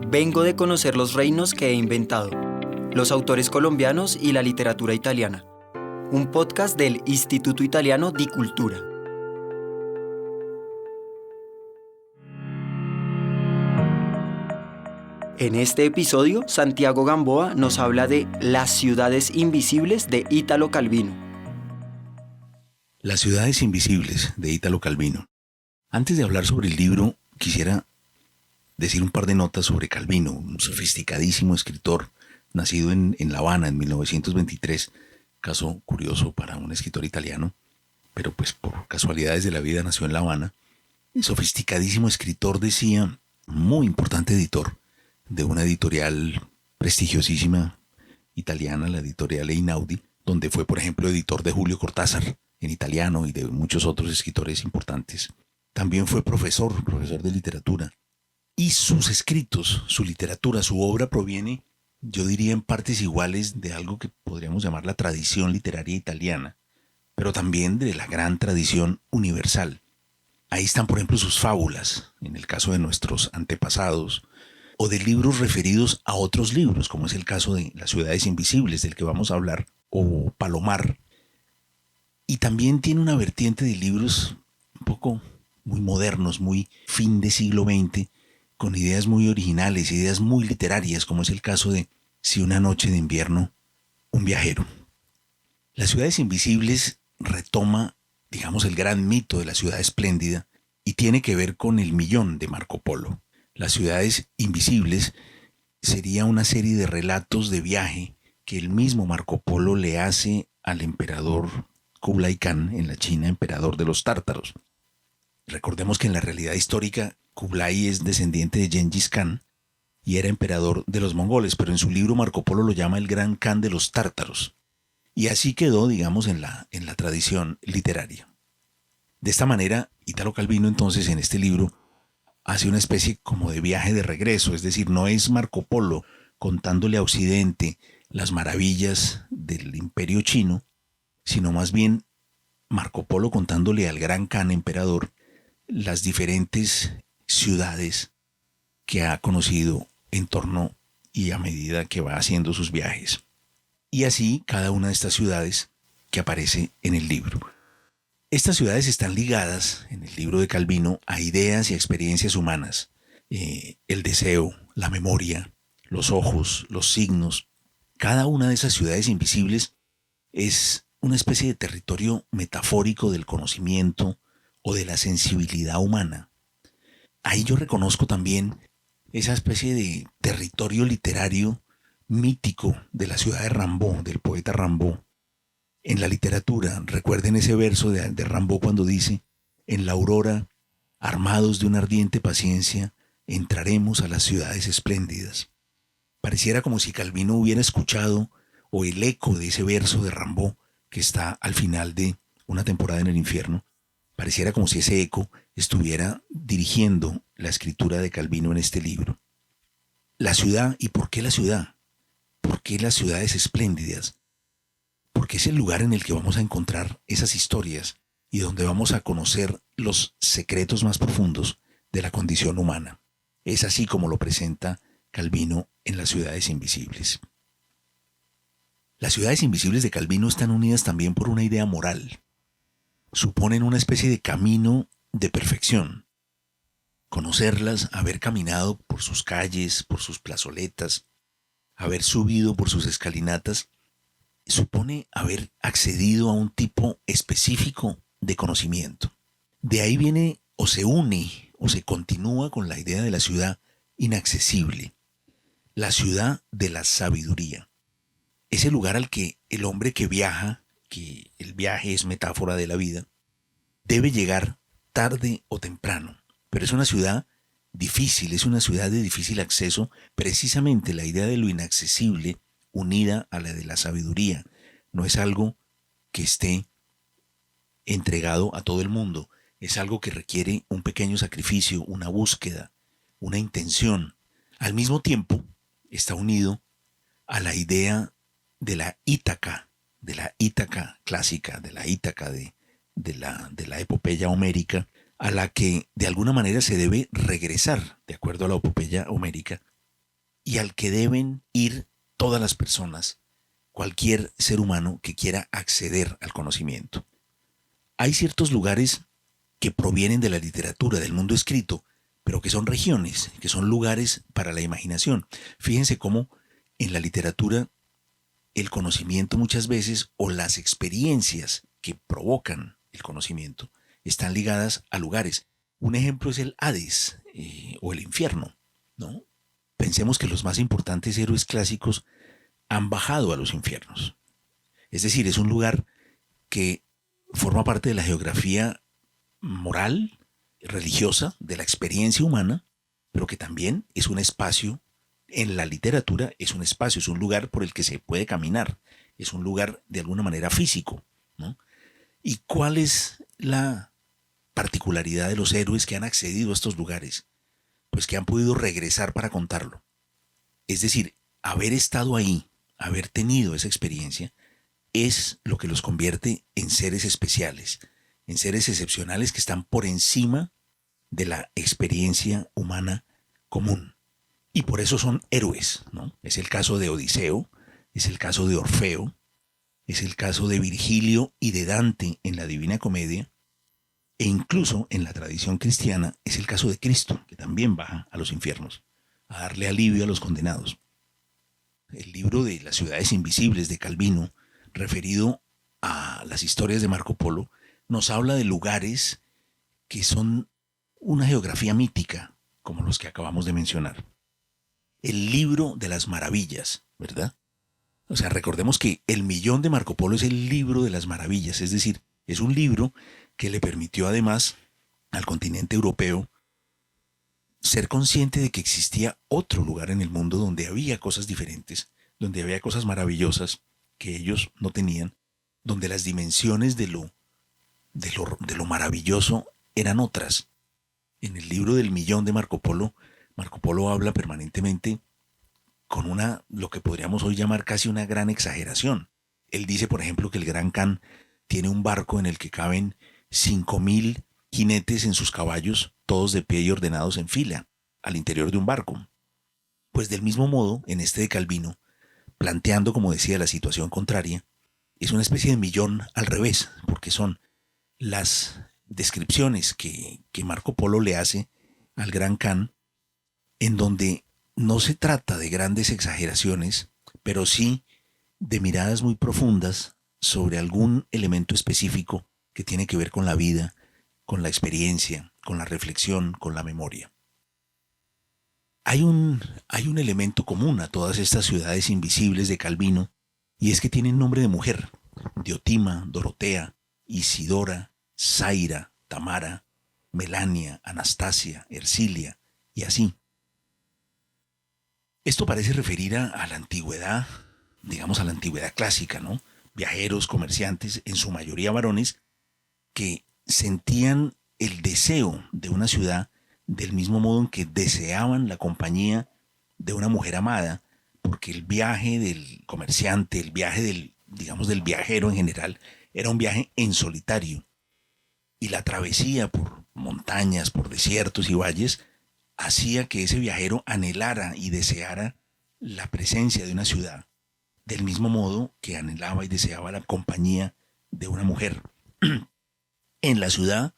Vengo de conocer los reinos que he inventado, los autores colombianos y la literatura italiana. Un podcast del Istituto Italiano di Cultura. En este episodio, Santiago Gamboa nos habla de Las ciudades invisibles de Italo Calvino. Las ciudades invisibles de Italo Calvino. Antes de hablar sobre el libro, quisiera decir un par de notas sobre Calvino, un sofisticadísimo escritor nacido en La Habana en 1923, caso curioso para un escritor italiano, pero pues por casualidades de la vida nació en La Habana. El sofisticadísimo escritor, decía, muy importante editor de una editorial prestigiosísima italiana, la editorial Einaudi, donde fue, por ejemplo, editor de Julio Cortázar en italiano y de muchos otros escritores importantes. También fue profesor de literatura. Y sus escritos, su literatura, su obra proviene, yo diría, en partes iguales de algo que podríamos llamar la tradición literaria italiana, pero también de la gran tradición universal. Ahí están, por ejemplo, sus fábulas, en el caso de nuestros antepasados, o de libros referidos a otros libros, como es el caso de Las ciudades invisibles, del que vamos a hablar, o Palomar. Y también tiene una vertiente de libros un poco muy modernos, muy fin de siglo XX, con ideas muy originales, ideas muy literarias, como es el caso de Si una noche de invierno, un viajero. Las ciudades invisibles retoma, digamos, el gran mito de la ciudad espléndida y tiene que ver con el millón de Marco Polo. Las ciudades invisibles sería una serie de relatos de viaje que el mismo Marco Polo le hace al emperador Kublai Khan en la China, emperador de los tártaros. Recordemos que en la realidad histórica Kublai es descendiente de Gengis Khan y era emperador de los mongoles, pero en su libro Marco Polo lo llama el Gran Khan de los tártaros. Y así quedó, digamos, en la tradición literaria. De esta manera, Italo Calvino entonces en este libro hace una especie como de viaje de regreso, es decir, no es Marco Polo contándole a Occidente las maravillas del imperio chino, sino más bien Marco Polo contándole al Gran Khan emperador las diferentes ciudades que ha conocido en torno y a medida que va haciendo sus viajes. Y así cada una de estas ciudades que aparece en el libro. Estas ciudades están ligadas en el libro de Calvino a ideas y experiencias humanas. El deseo, la memoria, los ojos, los signos. Cada una de esas ciudades invisibles es una especie de territorio metafórico del conocimiento o de la sensibilidad humana. Ahí yo reconozco también esa especie de territorio literario mítico de la ciudad de Rimbaud, del poeta Rimbaud. En la literatura, recuerden ese verso de Rimbaud cuando dice: en la aurora, armados de una ardiente paciencia, entraremos a las ciudades espléndidas. Pareciera como si Calvino hubiera escuchado o el eco de ese verso de Rimbaud que está al final de Una temporada en el infierno. Pareciera como si ese eco estuviera dirigiendo la escritura de Calvino en este libro. La ciudad, ¿y por qué la ciudad? ¿Por qué las ciudades espléndidas? Porque es el lugar en el que vamos a encontrar esas historias y donde vamos a conocer los secretos más profundos de la condición humana. Es así como lo presenta Calvino en Las ciudades invisibles. Las ciudades invisibles de Calvino están unidas también por una idea moral. Suponen una especie de camino de perfección. Conocerlas, haber caminado por sus calles, por sus plazoletas, haber subido por sus escalinatas, supone haber accedido a un tipo específico de conocimiento. De ahí viene o se une o se continúa con la idea de la ciudad inaccesible, la ciudad de la sabiduría. Ese lugar al que el hombre que viaja, que el viaje es metáfora de la vida, debe llegar tarde o temprano. Pero es una ciudad difícil, es una ciudad de difícil acceso, precisamente la idea de lo inaccesible unida a la de la sabiduría. No es algo que esté entregado a todo el mundo, es algo que requiere un pequeño sacrificio, una búsqueda, una intención. Al mismo tiempo, está unido a la idea de la Ítaca clásica, de la Ítaca de la epopeya homérica, a la que de alguna manera se debe regresar, de acuerdo a la epopeya homérica, y al que deben ir todas las personas, cualquier ser humano que quiera acceder al conocimiento. Hay ciertos lugares que provienen de la literatura, del mundo escrito, pero que son regiones, que son lugares para la imaginación. Fíjense cómo en la literatura el conocimiento muchas veces, o las experiencias que provocan el conocimiento, están ligadas a lugares. Un ejemplo es el Hades, o el infierno, ¿no? Pensemos que los más importantes héroes clásicos han bajado a los infiernos. Es decir, es un lugar que forma parte de la geografía moral, religiosa, de la experiencia humana, pero que también es un espacio, en la literatura es un espacio, es un lugar por el que se puede caminar, es un lugar de alguna manera físico, ¿no? ¿Y cuál es la particularidad de los héroes que han accedido a estos lugares? Pues que han podido regresar para contarlo. Es decir, haber estado ahí, haber tenido esa experiencia, es lo que los convierte en seres especiales, en seres excepcionales que están por encima de la experiencia humana común. Y por eso son héroes, ¿no? Es el caso de Odiseo, es el caso de Orfeo, es el caso de Virgilio y de Dante en la Divina Comedia, e incluso en la tradición cristiana es el caso de Cristo, que también baja a los infiernos, a darle alivio a los condenados. El libro de Las ciudades invisibles de Calvino, referido a las historias de Marco Polo, nos habla de lugares que son una geografía mítica, como los que acabamos de mencionar. El libro de las maravillas, ¿verdad? O sea, recordemos que El millón de Marco Polo es el libro de las maravillas, es decir, es un libro que le permitió además al continente europeo ser consciente de que existía otro lugar en el mundo donde había cosas diferentes, donde había cosas maravillosas que ellos no tenían, donde las dimensiones de lo maravilloso eran otras. En el libro del millón de Marco Polo habla permanentemente con lo que podríamos hoy llamar casi una gran exageración. Él dice, por ejemplo, que el Gran Khan tiene un barco en el que caben 5.000 jinetes en sus caballos, todos de pie y ordenados en fila, al interior de un barco. Pues del mismo modo, en este de Calvino, planteando, como decía, la situación contraria, es una especie de millón al revés, porque son las descripciones que Marco Polo le hace al Gran Khan, en donde no se trata de grandes exageraciones, pero sí de miradas muy profundas sobre algún elemento específico que tiene que ver con la vida, con la experiencia, con la reflexión, con la memoria. Hay un elemento común a todas estas ciudades invisibles de Calvino, y es que tienen nombre de mujer: Diotima, Dorotea, Isidora, Zaira, Tamara, Melania, Anastasia, Ercilia, y así. Esto parece referir a la antigüedad, digamos a la antigüedad clásica, ¿no? Viajeros, comerciantes, en su mayoría varones, que sentían el deseo de una ciudad del mismo modo en que deseaban la compañía de una mujer amada, porque el viaje del comerciante, el viaje del viajero en general, era un viaje en solitario. Y la travesía por montañas, por desiertos y valles, hacía que ese viajero anhelara y deseara la presencia de una ciudad, del mismo modo que anhelaba y deseaba la compañía de una mujer. En la ciudad,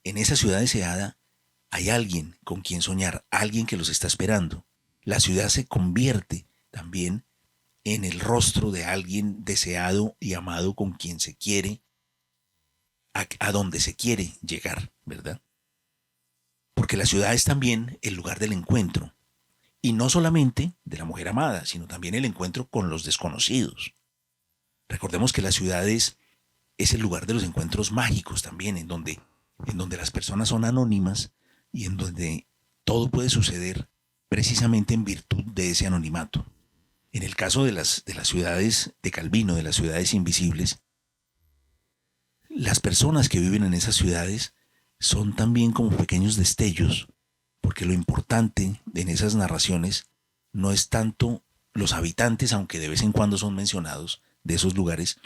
en esa ciudad deseada, hay alguien con quien soñar, alguien que los está esperando. La ciudad se convierte también en el rostro de alguien deseado y amado con quien se quiere, a donde se quiere llegar, ¿verdad? Porque la ciudad es también el lugar del encuentro, y no solamente de la mujer amada, sino también el encuentro con los desconocidos. Recordemos que la ciudad es el lugar de los encuentros mágicos también, en donde las personas son anónimas y en donde todo puede suceder precisamente en virtud de ese anonimato. En el caso de las ciudades de Calvino, de las ciudades invisibles, las personas que viven en esas ciudades son también como pequeños destellos, porque lo importante en esas narraciones no es tanto los habitantes, aunque de vez en cuando son mencionados, de esos lugares,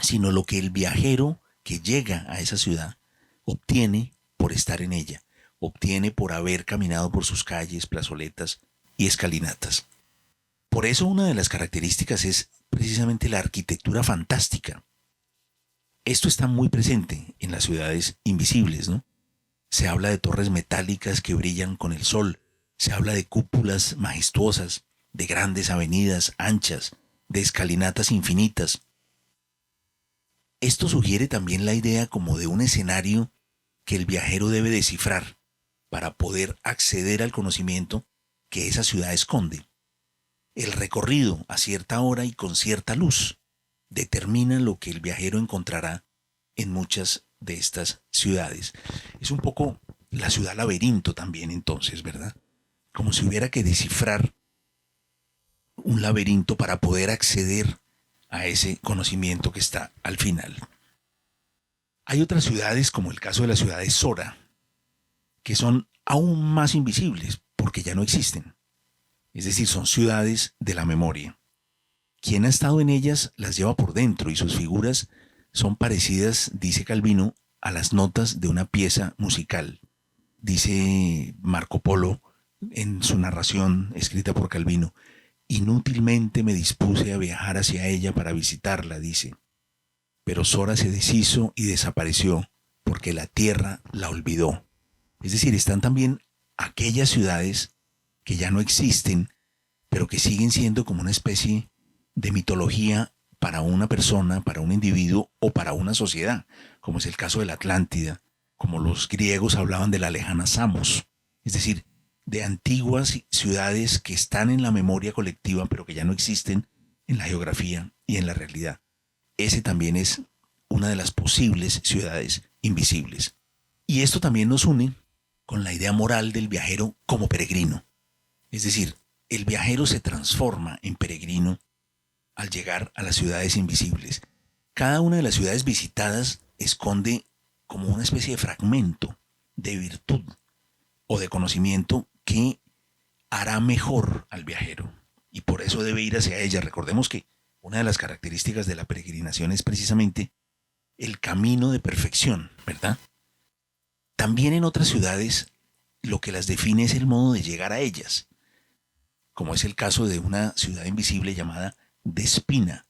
sino lo que el viajero que llega a esa ciudad obtiene por estar en ella, obtiene por haber caminado por sus calles, plazoletas y escalinatas. Por eso una de las características es precisamente la arquitectura fantástica. Esto está muy presente en las ciudades invisibles, ¿no? Se habla de torres metálicas que brillan con el sol, se habla de cúpulas majestuosas, de grandes avenidas anchas, de escalinatas infinitas. Esto sugiere también la idea como de un escenario que el viajero debe descifrar para poder acceder al conocimiento que esa ciudad esconde. El recorrido a cierta hora y con cierta luz determina lo que el viajero encontrará en muchas de estas ciudades. Es un poco la ciudad laberinto también entonces, ¿verdad? Como si hubiera que descifrar un laberinto para poder acceder a ese conocimiento que está al final. Hay otras ciudades, como el caso de la ciudad de Sora, que son aún más invisibles porque ya no existen. Es decir, son ciudades de la memoria. Quien ha estado en ellas las lleva por dentro y sus figuras son parecidas, dice Calvino, a las notas de una pieza musical. Dice Marco Polo en su narración escrita por Calvino: inútilmente me dispuse a viajar hacia ella para visitarla, dice. Pero Sora se deshizo y desapareció porque la tierra la olvidó. Es decir, están también aquellas ciudades que ya no existen, pero que siguen siendo como una especie de mitología para una persona, para un individuo o para una sociedad, como es el caso de la Atlántida, como los griegos hablaban de la lejana Samos, es decir, de antiguas ciudades que están en la memoria colectiva, pero que ya no existen en la geografía y en la realidad. Ese también es una de las posibles ciudades invisibles. Y esto también nos une con la idea moral del viajero como peregrino. Es decir, el viajero se transforma en peregrino al llegar a las ciudades invisibles. Cada una de las ciudades visitadas esconde como una especie de fragmento de virtud o de conocimiento que hará mejor al viajero. Y por eso debe ir hacia ella. Recordemos que una de las características de la peregrinación es precisamente el camino de perfección, ¿verdad? También en otras ciudades lo que las define es el modo de llegar a ellas, como es el caso de una ciudad invisible llamada Despina,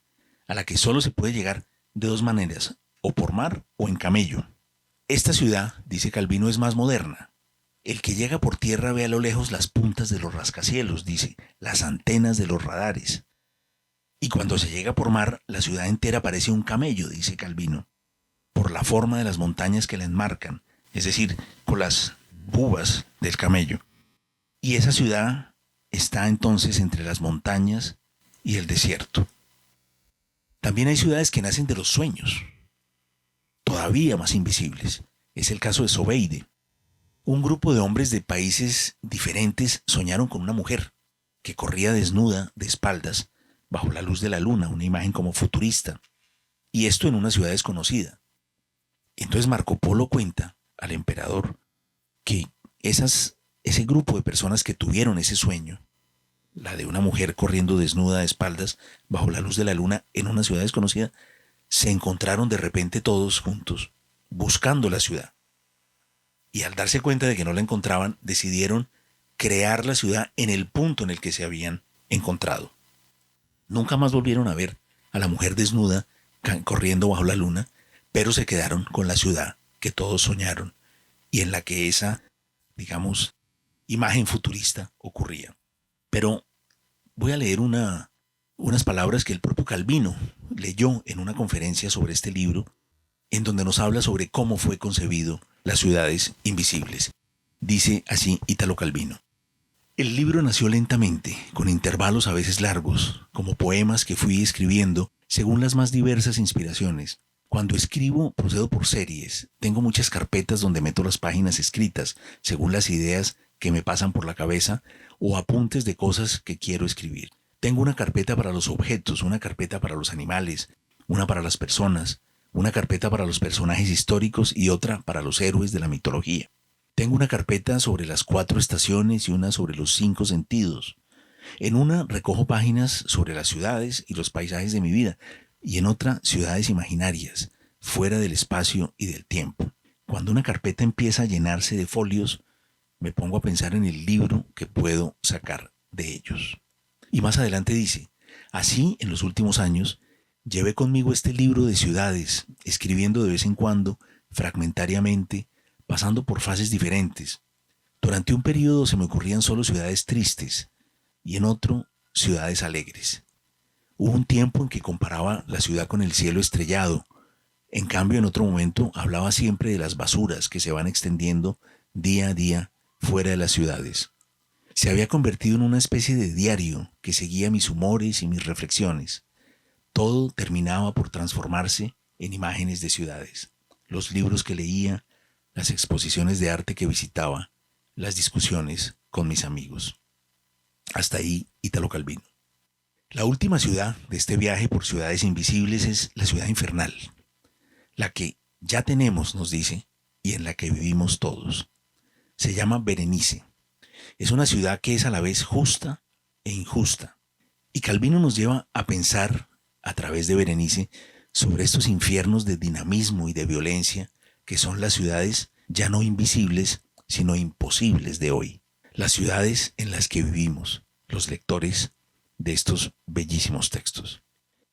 a la que solo se puede llegar de dos maneras, o por mar o en camello. Esta ciudad, dice Calvino, es más moderna. El que llega por tierra ve a lo lejos las puntas de los rascacielos, dice, las antenas de los radares. Y cuando se llega por mar, la ciudad entera parece un camello, dice Calvino, por la forma de las montañas que la enmarcan, es decir, con las bubas del camello. Y esa ciudad está entonces entre las montañas y el desierto. También hay ciudades que nacen de los sueños, todavía más invisibles. Es el caso de Zobeide. Un grupo de hombres de países diferentes soñaron con una mujer que corría desnuda, de espaldas, bajo la luz de la luna, una imagen como futurista, y esto en una ciudad desconocida. Entonces Marco Polo cuenta al emperador que ese grupo de personas que tuvieron ese sueño, la de una mujer corriendo desnuda de espaldas bajo la luz de la luna en una ciudad desconocida, se encontraron de repente todos juntos, buscando la ciudad. Y al darse cuenta de que no la encontraban, decidieron crear la ciudad en el punto en el que se habían encontrado. Nunca más volvieron a ver a la mujer desnuda corriendo bajo la luna, pero se quedaron con la ciudad que todos soñaron y en la que esa, digamos, imagen futurista ocurría. Pero voy a leer unas palabras que el propio Calvino leyó en una conferencia sobre este libro, en donde nos habla sobre cómo fue concebido las ciudades invisibles. Dice así Ítalo Calvino: el libro nació lentamente, con intervalos a veces largos, como poemas que fui escribiendo según las más diversas inspiraciones. Cuando escribo, procedo por series. Tengo muchas carpetas donde meto las páginas escritas, según las ideas que me pasan por la cabeza, o apuntes de cosas que quiero escribir. Tengo una carpeta para los objetos, una carpeta para los animales, una para las personas, una carpeta para los personajes históricos y otra para los héroes de la mitología. Tengo una carpeta sobre las 4 estaciones y una sobre los 5 sentidos. En una recojo páginas sobre las ciudades y los paisajes de mi vida, y en otra ciudades imaginarias, fuera del espacio y del tiempo. Cuando una carpeta empieza a llenarse de folios, me pongo a pensar en el libro que puedo sacar de ellos. Y más adelante dice, así en los últimos años, llevé conmigo este libro de ciudades, escribiendo de vez en cuando, fragmentariamente, pasando por fases diferentes. Durante un periodo se me ocurrían solo ciudades tristes y en otro ciudades alegres. Hubo un tiempo en que comparaba la ciudad con el cielo estrellado. En cambio, en otro momento hablaba siempre de las basuras que se van extendiendo día a día fuera de las ciudades. Se había convertido en una especie de diario que seguía mis humores y mis reflexiones. Todo terminaba por transformarse en imágenes de ciudades. Los libros que leía, las exposiciones de arte que visitaba, las discusiones con mis amigos. Hasta ahí Italo Calvino. La última ciudad de este viaje por ciudades invisibles es la ciudad infernal, la que ya tenemos, nos dice, y en la que vivimos todos. Se llama Berenice. Es una ciudad que es a la vez justa e injusta. Y Calvino nos lleva a pensar, a través de Berenice, sobre estos infiernos de dinamismo y de violencia que son las ciudades ya no invisibles, sino imposibles de hoy. Las ciudades en las que vivimos, los lectores de estos bellísimos textos.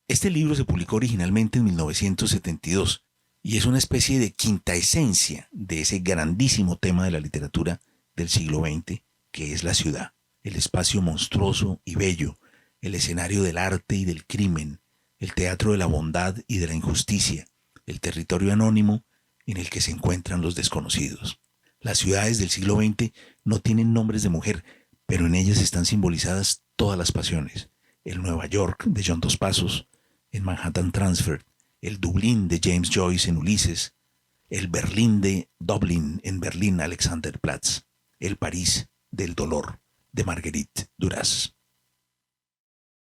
Este libro se publicó originalmente en 1972 y es una especie de quinta esencia de ese grandísimo tema de la literatura del siglo XX, que es la ciudad, el espacio monstruoso y bello, el escenario del arte y del crimen, el teatro de la bondad y de la injusticia, el territorio anónimo en el que se encuentran los desconocidos. Las ciudades del siglo XX no tienen nombres de mujer, pero en ellas están simbolizadas todas las pasiones. El Nueva York de John Dos Passos, en Manhattan Transfer, el Dublín de James Joyce en Ulises, el Berlín de Dublín en Berlín Alexanderplatz, el París del dolor de Marguerite Duras.